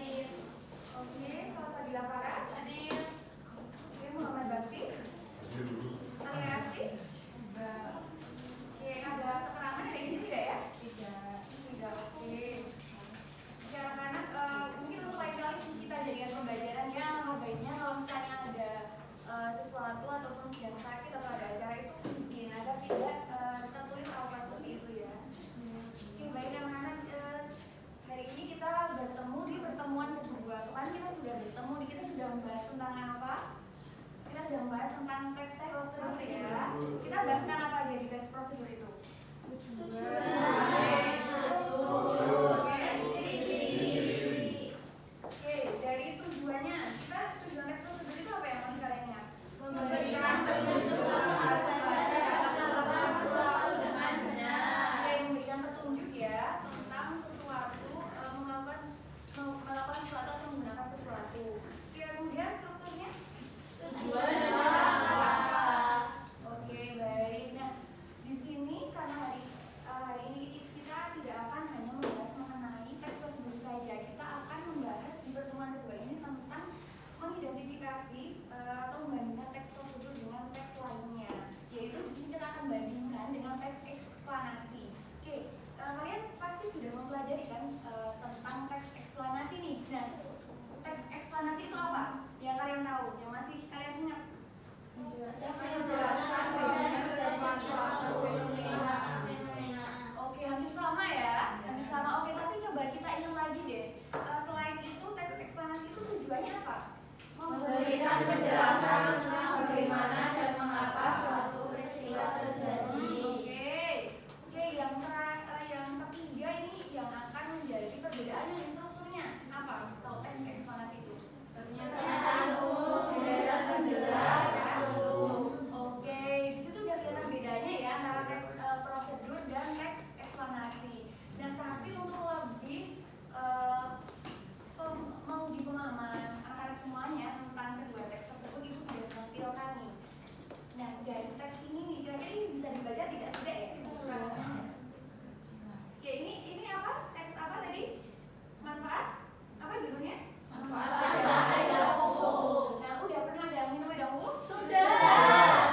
Oke, Salsabila Faras. Oke, Muhammad Baktis. Alia Asti. Oke, ada keterangan dari sini tidak ya? Tidak. Oke. Oke, anak-anak, mungkin untuk lain kali kita jadikan pembelajaran ya. Alangkah baiknya kalau misalnya ada sesuatu ataupun sedang sakit atau ada acara itu izin agar tidak tertulis apa seperti itu ya. Oke, baik anak-anak, hari ini kita bertemu di pertemuan kedua. Kan kita sudah bertemu, kita sudah membahas tentang apa? Kita sudah membahas tentang teks prosedur ya. Kita bahaskan apa aja di teks prosedur itu? Oke, dari tujuannya, kita tujuan teks prosedur itu apa ya masih kalian ingat? Memberikan petunjuk kepada sesuatu dengan benar. Oke, memberikan petunjuk ya tentang sesuatu, melakukan sesuatu atau menggunakan sesuatu. Kemudian strukturnya tujuan dan apa? Oke, baik. Nah, di sini karena hari ini kita tidak akan hanya membahas mengenai teks prosedur saja. Kita akan membahas di pertemuan kedua ini tentang mengidentifikasi atau membandingkan teks prosedur dengan teks lainnya. Yaitu di sini kita akan bandingkan dengan teks eksplanasi. Oke, kalian pasti sudah mempelajari kan tentang teks eksplanasi nih. Nah, teks eksplanasi itu apa? Yang kalian tahu, yang masih kalian ingat? Oke, hampir sama ya, hampir sama. Oke, tapi coba kita ingat lagi deh. Selain itu, teks eksplanasi itu tujuannya apa? Memberikan penjelasan tentang bagaimana dan mengapa suatu peristiwa terjadi. Oke, yang ketiga ini yang akan menjadi perbedaan dari strukturnya apa? Kalau teks eksplanasi itu? Pernyataan umum, tidak terjelas, Oke, di situ udah kelihatan bedanya ya antara teks prosedur dan teks eksplanasi. Nah, tapi untuk lebih menguji pemahaman akan semuanya tentang kedua teks tersebut itu sudah ditampilkan nih. Nah, dari teks ini nih, kira-kira ini bisa dibaca tidak ya? Ya, ini apa? Teks apa tadi? Manfaat? Apa judulnya? Manfaat dahulu. Nah, udah pernah ada minum dahulu? Sudah.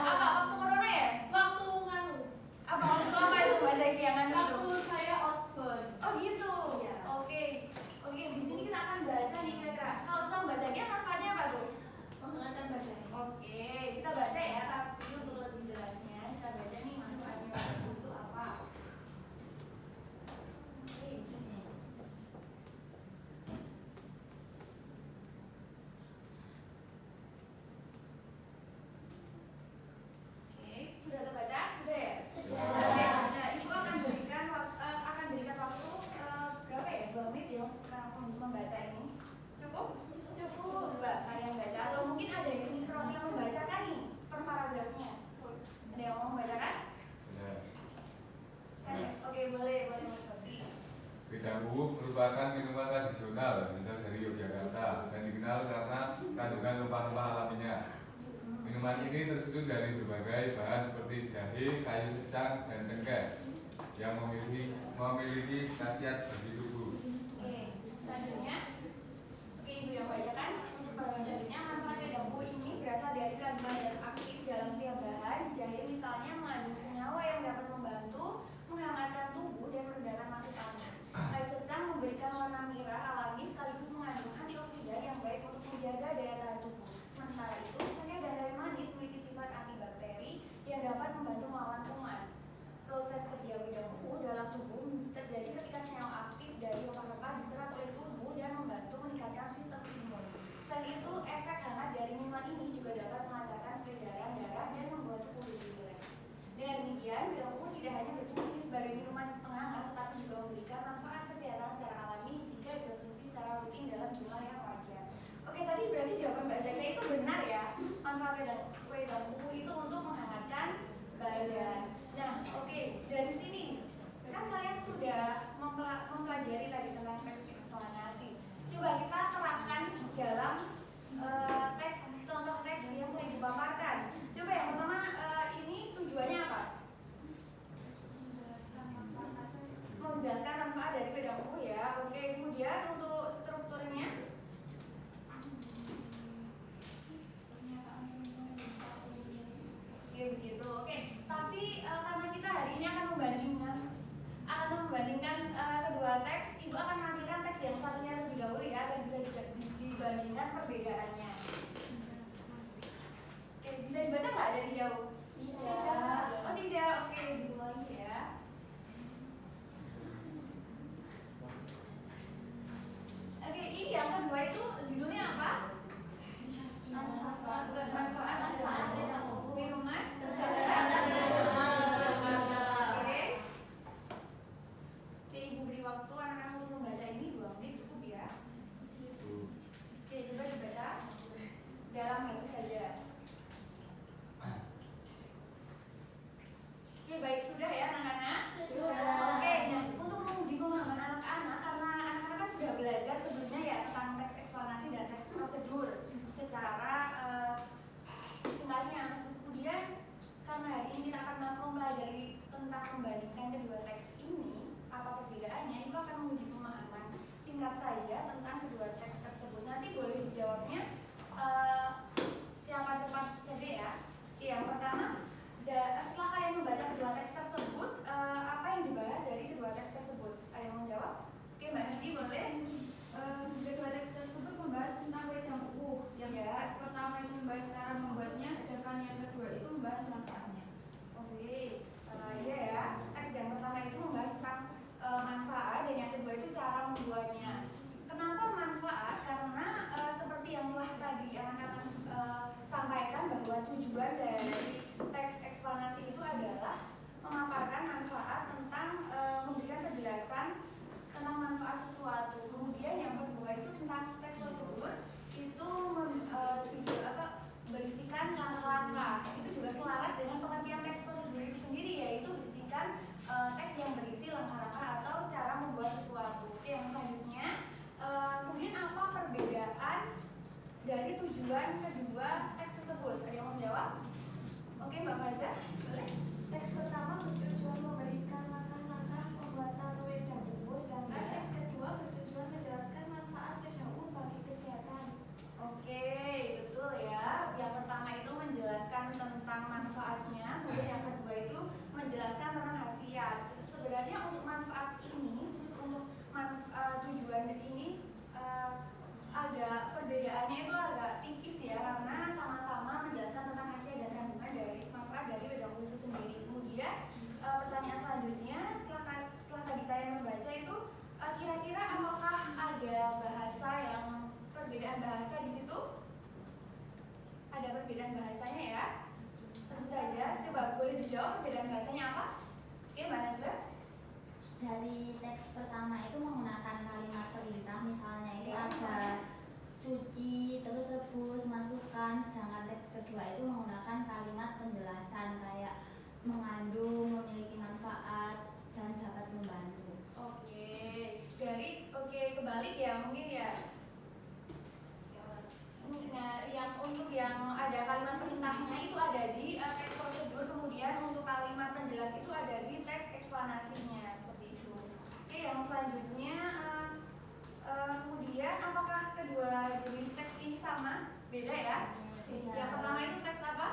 Apa waktu corona ya? Waktu nganu. Apa itu bahasa yang anu itu? Waktu saya outbound. Oh gitu. Ya. Oke, di sini kita akan baca nih kira-kira. Kalau setelah bacanya manfaatnya apa tuh? Mengenalkan badan. Oke, kita baca ya. Tapi untuk lebih jelasnya kita baca nih manfaatnya itu apa. Oke, sudah terbaca? Sudah ya? Sudah. Nah, Ibu akan berikan waktu berapa ya? 2 menit ya membaca ini. Cukup? Coba kalian baca atau mungkin ada yang membacakan nih per paragrafnya. Ada yang mau membacakan? Oke, boleh seperti. Wedang uwuh merupakan minuman tradisional berasal dari Yogyakarta dan dikenal karena kandungan rempah-rempah alaminya. Minuman ini tersusun dari berbagai bahan seperti jahe, kayu secang, dan cengkeh yang memiliki khasiat bagi tubuh. Oke, selanjutnya. Oke, Ibu yang bacakan. Untuk bahan selanjutnya, manfaat wedang uwuh ini berasal dari kandungan zat aktif dalam setiap bahan. Jahe misalnya mengandung senyawa yang dapat membantu menghangatkan tubuh dan meredakan masuk angin. Kayu secang memberikan warna merah alami sekaligus mengandung antioksidan yang baik untuk menjaga daya tahan tubuh. Sementara itu, cengkeh dan kayu manis memiliki sifat antibakteri yang dapat membantu melawan kuman. Proses kerja wedang uwuh dalam tubuh terjadi ketika senyawa aktif dari rempah-rempah diserap oleh tubuh dan membantu meningkatkan sistem imun. Selain itu, efek hangat dari minuman ini juga dapat melancarkan peredaran darah dan membuat tubuh lebih rileks. Dengan demikian, wedang uwuh tidak hanya berfungsi sebagai minuman penghangat, tetapi juga memberikan manfaat kesehatan secara alami jika dikonsumsi secara rutin dalam jumlah yang wajar. Oke, tadi berarti jawaban Mbak Zakia itu benar ya. Manfaat wedang uwuh itu untuk menghangatkan badan. Nah, oke, dari sini kan kalian sudah mempelajari tadi tentang teks eksplanasi. Coba kita terapkan dalam contoh teks yang telah dipaparkan. Coba yang pertama, ini tujuannya apa? Menjelaskan manfaat dari wedang uwuh ya. Oke, kemudian untuk strukturnya akan menampilkan teks yang satunya terlebih dahulu ya, dan bisa dibandingkan perbedaannya. Oke, bisa dibaca nggak dari jauh? Tidak. Oh tidak, oke, diulangi ya. Oke, ini yang kedua itu judulnya apa? Manfaat Manfaat minuman kesehatan Oke. Oke, Ibu beri waktu anak-anak untuk membaca ini 2 menit cukup ya. Oke, coba dibaca dalam hati saja. Oke, baik, sudah ya anak-anak? Sudah. Oke, nah untuk menguji pemahaman anak-anak, karena anak-anak kan sudah belajar sebelumnya ya tentang teks eksplanasi dan teks prosedur secara singkatnya. Kemudian karena hari ini kita akan mempelajari tentang membandingkan kedua teks ini, apa perbedaannya, itu akan menguji pemahaman singkat saja tentang kedua teks tersebut. Nanti boleh dijawabnya siapa cepat saja ya. Yang pertama, setelah kalian membaca kedua teks tersebut, apa yang dibahas dari kedua teks tersebut? Ada yang mau jawab? Oke, Mbak Nidi boleh. Kedua teks tersebut membahas tentang wedang ukur. Yang teks pertama itu membahas cara membuatnya, sedangkan yang kedua itu membahas manfaatnya. Oke, iya ya. Teks yang pertama itu membahas tentang manfaat, dan yang kedua itu cara membuatnya. Kenapa manfaat? Karena seperti yang telah tadi anak-anak sampaikan bahwa tujuan dari teks eksplanasi itu adalah memaparkan manfaat tentang memberikan penjelasan tentang manfaat sesuatu. Kemudian yang kedua itu tentang teks prosedur itu berisikan langkah-langkah. Itu juga selaras dengan pengertian teks prosedur itu sendiri, yaitu berisikan teks yang berisi langkah-langkah atau cara membuat sesuatu. Oke, yang selanjutnya, kemudian apa perbedaan dari tujuan kedua teks tersebut? Ada yang mau jawab? Oke, Mbak Faza, boleh? Teks pertama bertujuan memberikan langkah-langkah pembuatan wedang ukur, sedangkan teks kedua bertujuan menjelaskan manfaat wedang ukur bagi kesehatan. Oke, betul ya. Yang pertama itu menjelaskan tentang manfaatnya, kemudian yang kedua itu menjelaskan tentang khasiat. Sebenarnya untuk manfaat ini, khusus untuk tujuan ini, agak perbedaannya itu agak tipis ya, karena sama-sama menjelaskan tentang khasiat dan kandungan dari manfaat dari wedang ukur itu sendiri. Kemudian pertanyaan selanjutnya, setelah tadi kalian membaca itu, kira-kira apakah ada bahasa yang perbedaan bahasa di situ? Ada perbedaan bahasanya ya? Tentu saja. Coba boleh dijawab perbedaan bahasanya apa? Oke, Mbak Najwa. Dari teks pertama itu menggunakan kalimat perintah, misalnya itu Ya, ada cuci, terus rebus, masukkan. Sedangkan teks kedua itu menggunakan kalimat penjelasan kayak mengandung, memiliki manfaat, dan dapat membantu. Oke, kebalik ya mungkin ya. Nah, yang untuk yang ada kalimat perintahnya itu ada di teks prosedur, kemudian untuk kalimat penjelas itu ada di teks eksplanasinya, seperti itu. Oke, yang selanjutnya, kemudian apakah kedua jenis teks ini sama? Beda ya? Beda. Yang pertama itu teks apa?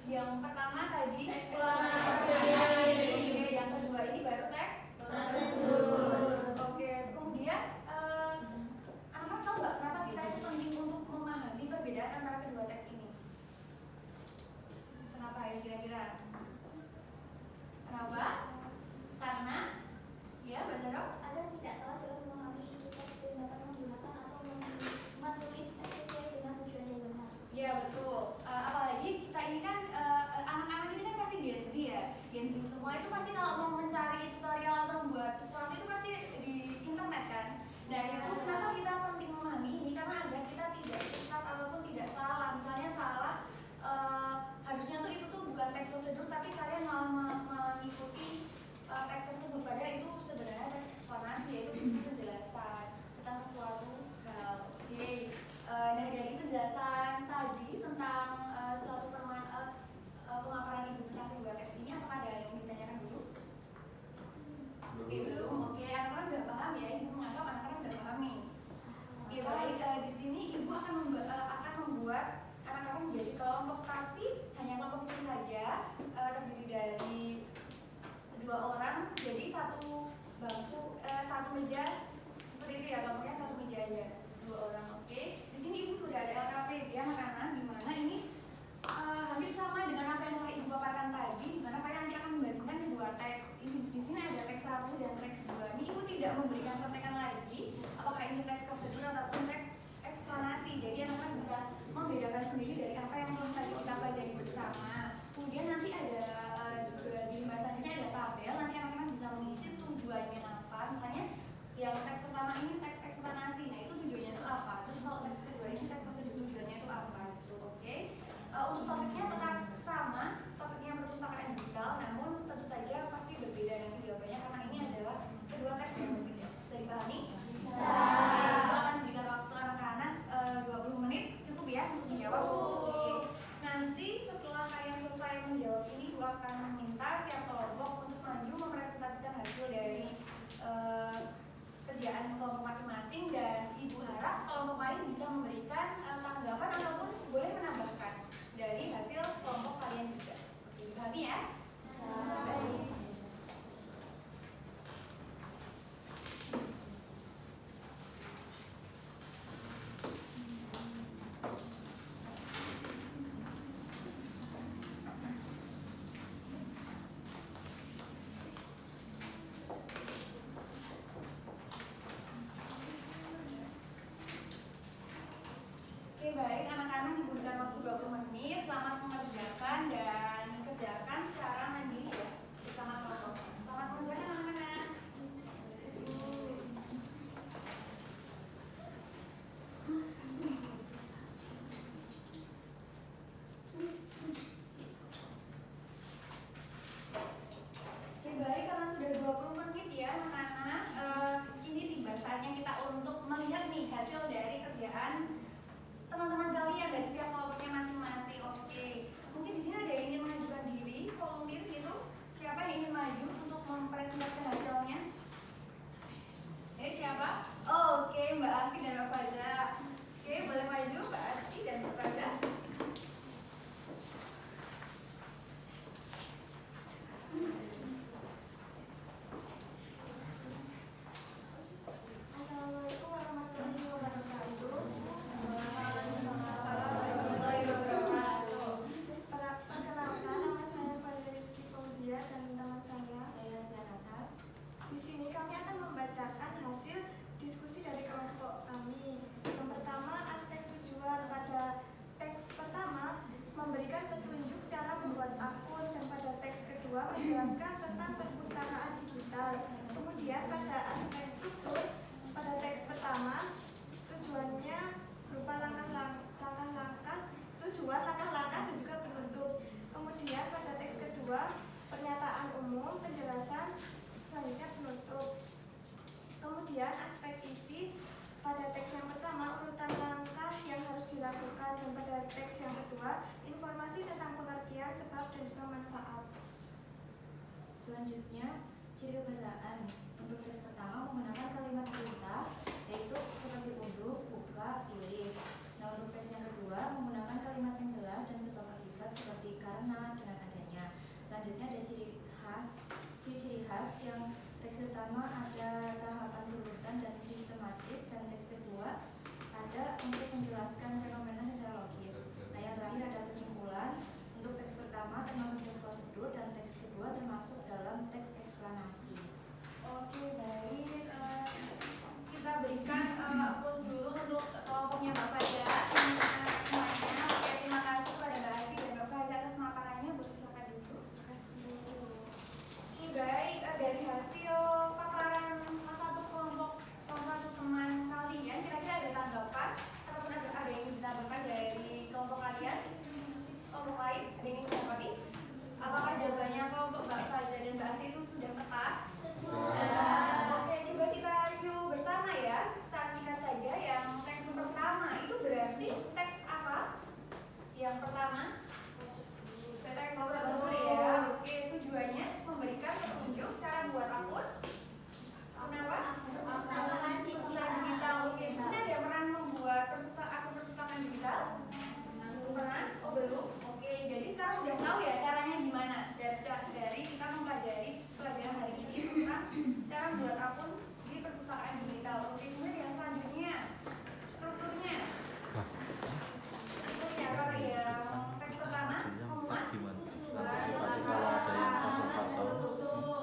Yang pertama tadi Eksplanasi. Oke, yang kedua ini baru teks Prosedur. Oke, kemudian anak-anak tahu nggak kenapa kita itu penting untuk memahami perbedaan antara kedua teks ini? Kenapa ya kira-kira? Kenapa? Karena ya, Mbak Zaro? Agar tidak salah dalam memahami isi teks dan dapat menggunakan atau menulis teks sesuai dengan tujuan yang benar. Ya betul. Apalagi kita ini kan anak-anak ini kan pasti Gen Z ya. dengan waktu 20 menit. Selamat mengerjakan dan kerjakan secara mandiri ya bersama kelompok. Selamat mengerjakan anak-anak. Oke, baik, karena sudah 20 menit ya anak-anak, ini tiba saatnya kita untuk melihat nih hasil dari kerjaan teman-teman kalian dari setiap kelompoknya masing-masing. Oke, mungkin di sini ada yang ingin mengajukan diri, volunteer gitu. Siapa yang ingin maju untuk mempresentasikan hasilnya? Siapa? Oh, oke, Mbak Asti dan Mbak Faza. Oke, boleh maju Mbak Asti dan Mbak Faza. Assalamualaikum warahmatullahi wabarakatuh. Warahmatullahi wabarakatuh. Perkenalkan, nama saya Fadrizky Fauzia dan teman saya Stianata. Di sini kami akan membacakan hasil diskusi dari kelompok kami. Yang pertama, aspek tujuan. Pada teks pertama memberikan petunjuk cara membuat akun, dan pada teks kedua menjelaskan tentang perpustakaan digital. Kemudian pada aspek struktur, pada teks pertama tujuannya berupa langkah-langkah, tujuan, langkah-langkah dan juga penutup. Kemudian pada teks kedua pernyataan umum, penjelasan, selanjutnya penutup. Kemudian aspek isi, pada teks yang pertama urutan langkah yang harus dilakukan, dan pada teks yang kedua informasi tentang pengertian, sebab dan juga manfaat. Selanjutnya, ciri kebahasaan. Untuk teks pertama menggunakan kalimat perintah, yaitu seperti unduh, buka, pilih. Nah, untuk teks yang kedua menggunakan kalimat yang jelas dan sebab akibat seperti karena, dengan adanya. Selanjutnya ada ciri-ciri khas yang teks pertama ada tahapan berurutan dan sistematis, dan teks kedua ada untuk menjelaskan fenomena secara logis. Nah, yang terakhir ada kesimpulan. Untuk teks pertama termasuk teks prosedur, dan teks kedua termasuk dalam teks eksplanasi. Oke, baik. Kita berikan applause dulu untuk kelompoknya Mbak Faza. Semuanya. Oke, terima kasih kepada Mbak Asti dan Mbak Faza atas pemaparannya. Boleh silakan duduk. Oke, baik. Dari hasil paparan salah satu kelompok, salah satu teman kalian, kira-kira ada tanggapan ataupun ada yang ingin ditambahkan dari kelompok kalian? Kelompok lain ada yang ingin ditanggapi? Apakah jawabannya kelompok Mbak Faza dan Mbak Asti itu sudah tepat? Oke, coba kita review bersama ya. Secara singkat saja, yang teks pertama itu berarti teks apa? Yang pertama, teks prosedur ya. Oke, tujuannya memberikan petunjuk cara buat akun. Kenapa? Perpustakaan digital. Oke, di sini ada yang pernah membuat akun perpustakaan digital? Pernah? Oh, belum? Oke, jadi sekarang udah tahu ya caranya gimana. Dari kita mempelajari pelajaran hari ini tentang cara membuat akun di perpustakaan digital. Oke, kemudian yang selanjutnya strukturnya. Strukturnya apa yang teks pertama memuat dan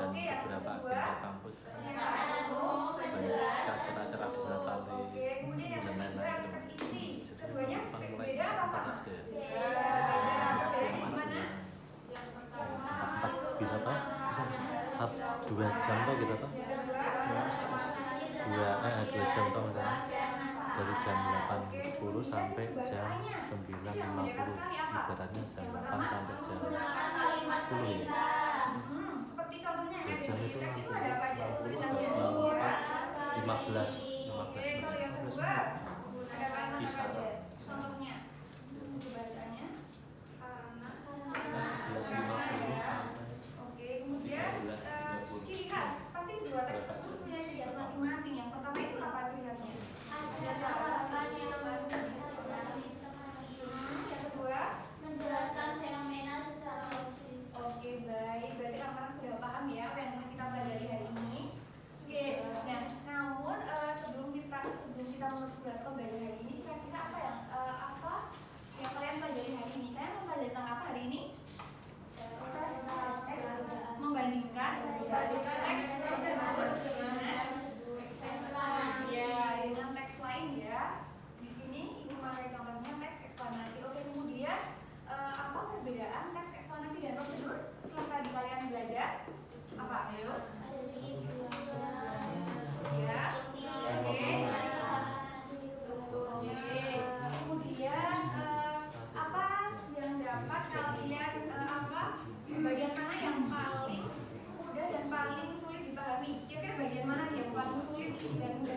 oke, yang beberapa kedua agenda kampus pernyataan umum, penjelasan. acara-acara digital Oke, kemudian yang dan kedua lain-lain. aspek isi. Keduanya Mulai beda apa sama? aja ya. Beda. Bedanya di mana? Bisa toh? Bisa 2 jam toh gitu toh? Yang kedua 2 jam toh misalnya dari jam 8.10 sampai jam 9.50, ibaratnya jam 8 sampai jam 10 ya. Seperti contohnya yang ada Jam di itu teks itu ada apa aja? 60, Tulisan ya. 15 Oke, kalau yang kedua ada apa aja? Contohnya bacaannya oke, kemudian ciri khas. Pasti dua teks tersebut punya ciri khas masing-masing. Yang pertama itu apa ciri khasnya? Ada tahapan yang Yang kedua, menjelaskan fenomena secara logis. oke, baik. Berarti anak-anak sudah paham ya apa yang kita pelajari hari ini. Oke, nah namun sebelum kita menutup pembelajaran hari ini, kira-kira apa yang kalian pelajari hari dan